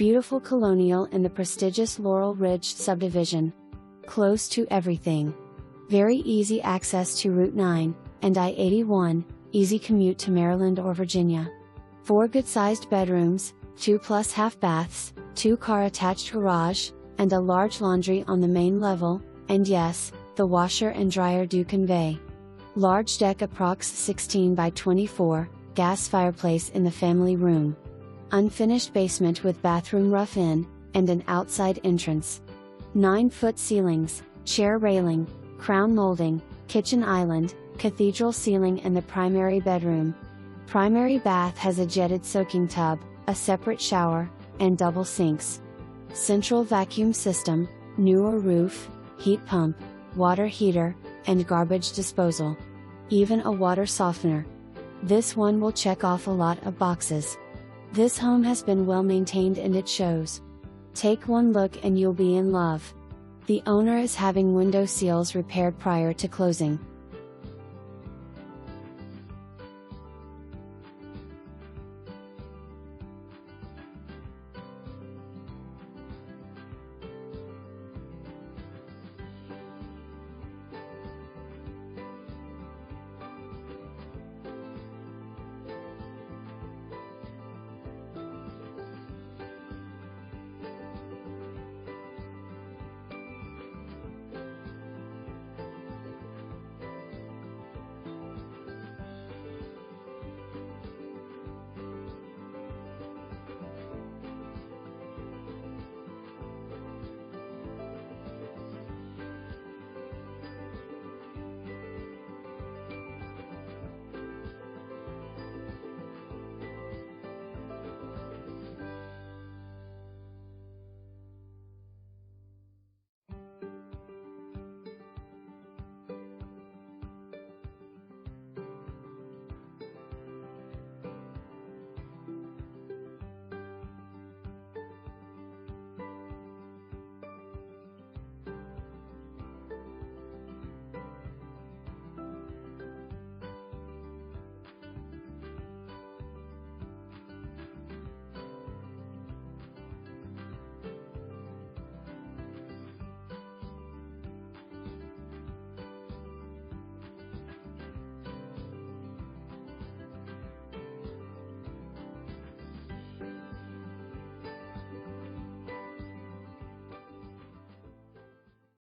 Beautiful Colonial in the prestigious Laurel Ridge subdivision. Close to everything. Very easy access to Route 9 and I-81, easy commute to Maryland or Virginia. 4 good-sized bedrooms, 2+ half baths, 2-car attached garage, and a large laundry on the main level, and yes, the washer and dryer do convey. Large deck approx 16 by 24, gas fireplace in the family room. Unfinished basement with bathroom rough-in, and an outside entrance. 9-foot ceilings, chair railing, crown molding, kitchen island, cathedral ceiling in the primary bedroom. Primary bath has a jetted soaking tub, a separate shower, and double sinks. Central vacuum system, newer roof, heat pump, water heater, and garbage disposal. Even a water softener. This one will check off a lot of boxes. This home has been well maintained and it shows. Take one look and you'll be in love. The owner is having window seals repaired prior to closing.